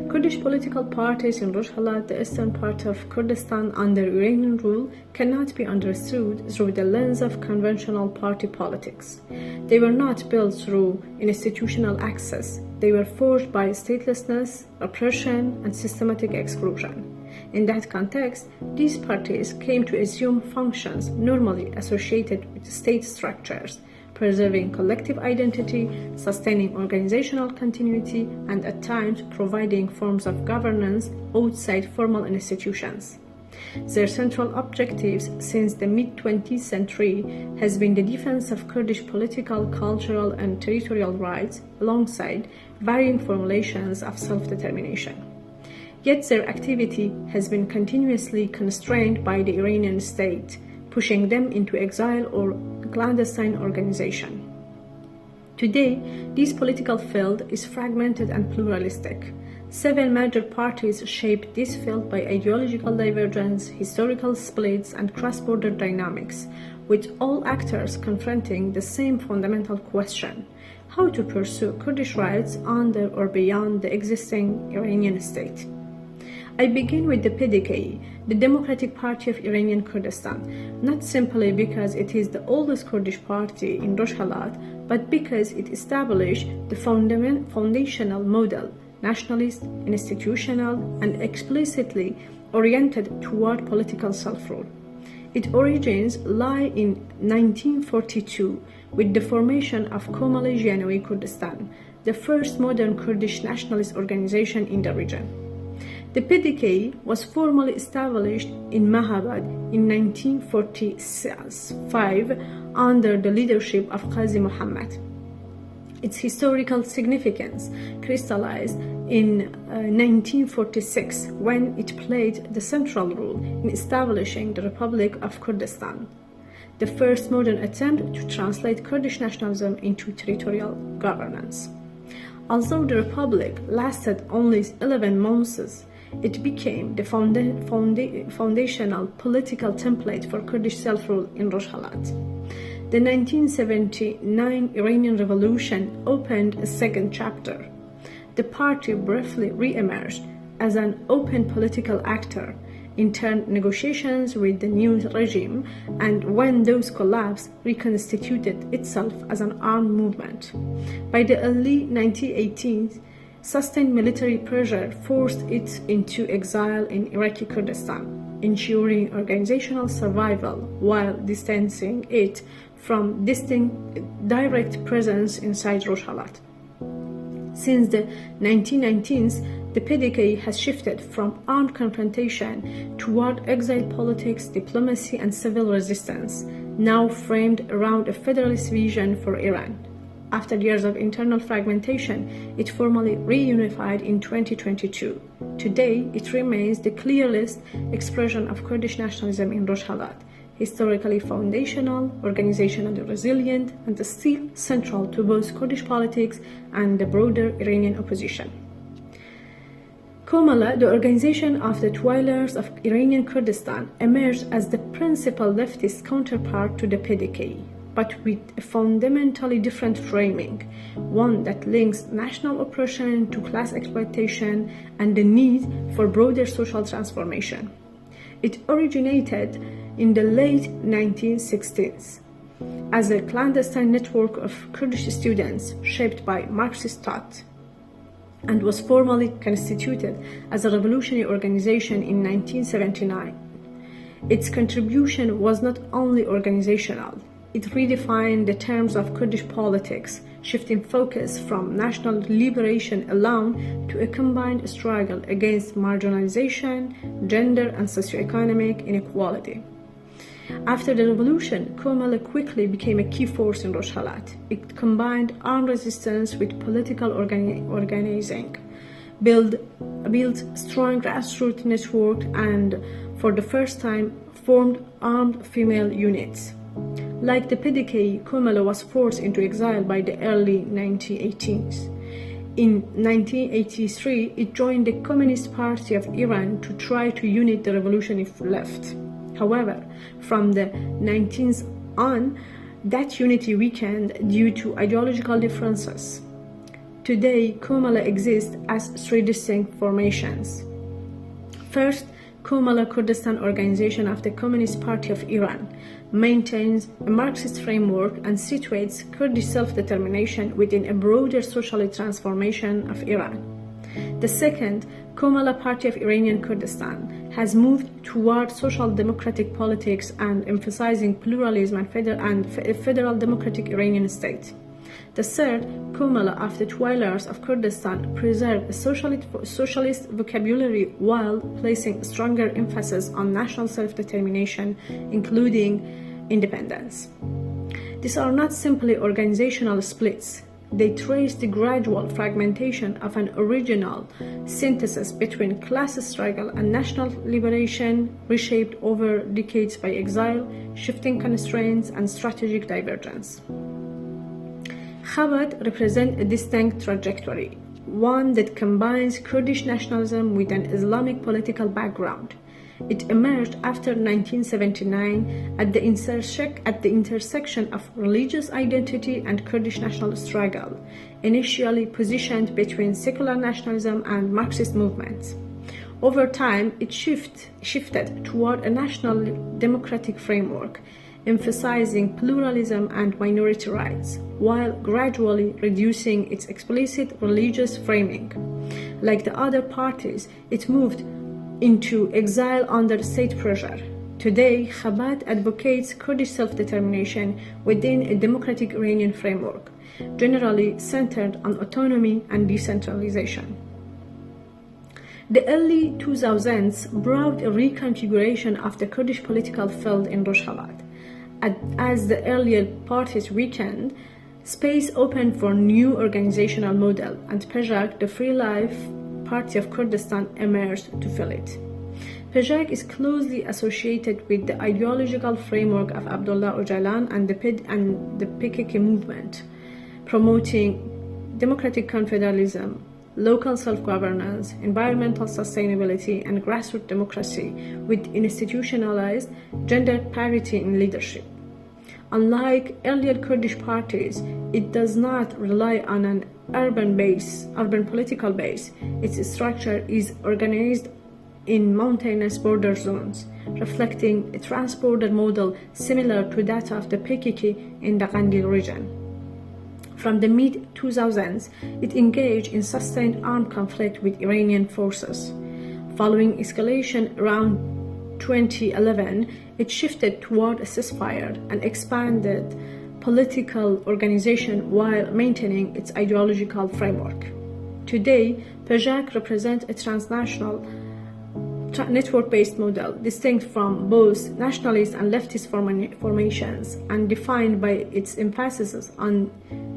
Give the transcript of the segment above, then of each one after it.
Kurdish political parties in Rojhelat, the eastern part of Kurdistan under Iranian rule, cannot be understood through the lens of conventional party politics. They were not built through institutional access. They were forged by statelessness, oppression, and systematic exclusion. In that context, these parties came to assume functions normally associated with state structures, preserving collective identity, sustaining organizational continuity, and at times providing forms of governance outside formal institutions. Their central objectives since the mid-20th century has been the defense of Kurdish political, cultural, and territorial rights alongside varying formulations of self-determination. Yet their activity has been continuously constrained by the Iranian state, pushing them into exile or clandestine organization. Today, this political field is fragmented and pluralistic. 7 major parties shape this field by ideological divergence, historical splits, and cross-border dynamics, with all actors confronting the same fundamental question: how to pursue Kurdish rights under or beyond the existing Iranian state. I begin with the PDKI, the Democratic Party of Iranian Kurdistan, not simply because it is the oldest Kurdish party in Rojhelat, but because it established the foundational model, nationalist, institutional, and explicitly oriented toward political self-rule. Its origins lie in 1942 with the formation of Komala Kurdistan, the first modern Kurdish nationalist organization in the region. The PDKI was formally established in Khabat in 1945 under the leadership of Qazi Muhammad. Its historical significance crystallized in 1946 when it played the central role in establishing the Republic of Kurdistan, the first modern attempt to translate Kurdish nationalism into territorial governance. Although the Republic lasted only 11 months, it became the foundational political template for Kurdish self-rule in Rojhelat. The 1979 Iranian Revolution opened a second chapter. The party briefly re-emerged as an open political actor, in turn negotiations with the new regime, and when those collapsed, reconstituted itself as an armed movement. By the early 1980s, sustained military pressure forced it into exile in Iraqi Kurdistan, ensuring organizational survival while distancing it from direct presence inside Rojhelat. Since the 1990s, the PDKI has shifted from armed confrontation toward exile politics, diplomacy, and civil resistance, now framed around a federalist vision for Iran. After years of internal fragmentation, it formally reunified in 2022. Today, it remains the clearest expression of Kurdish nationalism in Rojhelat, historically foundational, organizationally resilient, and still central to both Kurdish politics and the broader Iranian opposition. Komala, the organization of the Dwellers of Iranian Kurdistan, emerged as the principal leftist counterpart to the PDKI, but with a fundamentally different framing, one that links national oppression to class exploitation and the need for broader social transformation. It originated in the late 1960s as a clandestine network of Kurdish students shaped by Marxist thought, and was formally constituted as a revolutionary organization in 1979. Its contribution was not only organizational. It redefined the terms of Kurdish politics, shifting focus from national liberation alone to a combined struggle against marginalization, gender, and socioeconomic inequality. After the revolution, Komala quickly became a key force in Rojhelat. It combined armed resistance with political organizing, built strong grassroots network, and for the first time formed armed female units. Like the PDKI, Komala was forced into exile by the early 1980s. In 1983, it joined the Communist Party of Iran to try to unite the revolutionary left. However, from the 1990s on, that unity weakened due to ideological differences. Today, Komala exists as three distinct formations. First, Komala Kurdistan organization of the Communist Party of Iran maintains a Marxist framework and situates Kurdish self-determination within a broader social transformation of Iran. The second, Komala Party of Iranian Kurdistan, has moved toward social democratic politics and emphasizing pluralism and a federal democratic Iranian state. The third, Komala of the Twi'lars of Kurdistan, preserved a socialist vocabulary while placing stronger emphasis on national self-determination, including independence. These are not simply organizational splits. They trace the gradual fragmentation of an original synthesis between class struggle and national liberation, reshaped over decades by exile, shifting constraints, and strategic divergence. Khabat represents a distinct trajectory, one that combines Kurdish nationalism with an Islamic political background. It emerged after 1979 at the intersection of religious identity and Kurdish national struggle, initially positioned between secular nationalism and Marxist movements. Over time, it shifted toward a national democratic framework, emphasizing pluralism and minority rights, while gradually reducing its explicit religious framing. Like the other parties, it moved into exile under state pressure. Today, Khabat advocates Kurdish self-determination within a democratic Iranian framework, generally centered on autonomy and decentralization. The early 2000s brought a reconfiguration of the Kurdish political field in Rojhelat. As the earlier parties weakened, space opened for new organizational model, and PJAK, the Free Life Party of Kurdistan, emerged to fill it. PJAK is closely associated with the ideological framework of Abdullah Rojhelat and the PKK movement, promoting democratic confederalism, local self-governance, environmental sustainability, and grassroots democracy with institutionalized gender parity in leadership. Unlike earlier Kurdish parties, it does not rely on an urban political base. Its structure is organized in mountainous border zones, reflecting a trans-border model similar to that of the PKK in the Kandil region. From the mid-2000s, it engaged in sustained armed conflict with Iranian forces. Following escalation around 2011, it shifted toward a ceasefire and expanded political organization while maintaining its ideological framework. Today, PJAK represents a transnational network-based model, distinct from both nationalist and leftist formations, and defined by its emphasis on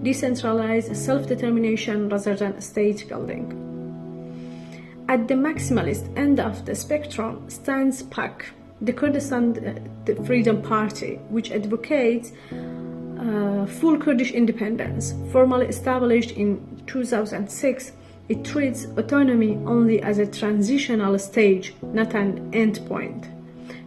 decentralized self-determination rather than state building. At the maximalist end of the spectrum stands PAK, the Kurdistan Freedom Party, which advocates full Kurdish independence. Formally established in 2006, it treats autonomy only as a transitional stage, not an endpoint.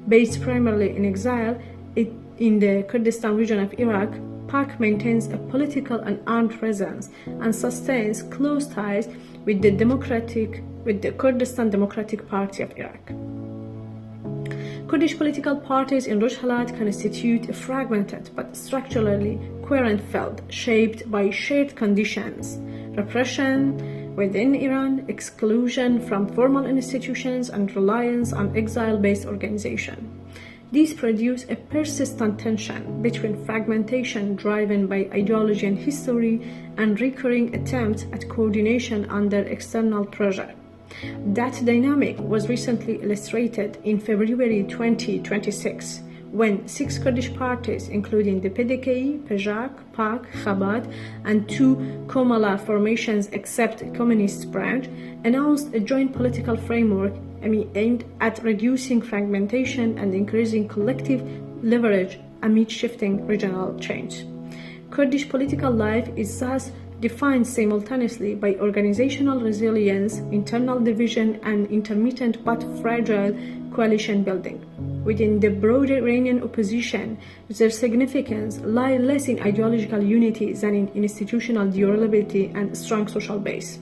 Based primarily in exile in the Kurdistan region of Iraq, PAK maintains a political and armed presence and sustains close ties with the Kurdistan Democratic Party of Iraq. Kurdish political parties in Rojhelat constitute a fragmented but structurally coherent field shaped by shared conditions: repression within Iran, exclusion from formal institutions, and reliance on exile-based organization. These produce a persistent tension between fragmentation driven by ideology and history and recurring attempts at coordination under external pressure. That dynamic was recently illustrated in February 2026, when 6 Kurdish parties, including the PDKI, PJAK, PAK, Khabat, and 2 Komala formations except Communist branch, announced a joint political framework aimed at reducing fragmentation and increasing collective leverage amid shifting regional change. Kurdish political life is thus defined simultaneously by organizational resilience, internal division, and intermittent but fragile coalition building. within the broader Iranian opposition, their significance lies less in ideological unity than in institutional durability and strong social base.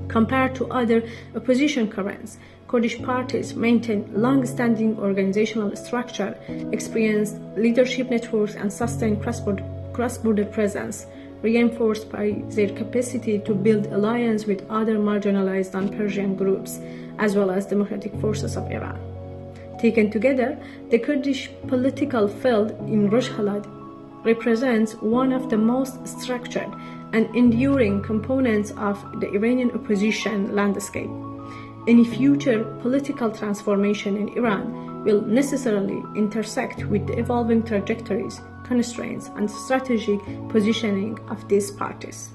Compared to other opposition currents, Kurdish parties maintain long-standing organizational structure, experienced leadership networks, and sustained cross-border presence, reinforced by their capacity to build alliance with other marginalized non-Persian groups, as well as democratic forces of Iran. Taken together, the Kurdish political field in Rojhelat represents one of the most structured and enduring components of the Iranian opposition landscape. Any future political transformation in Iran will necessarily intersect with the evolving trajectories, constraints, and strategic positioning of these parties.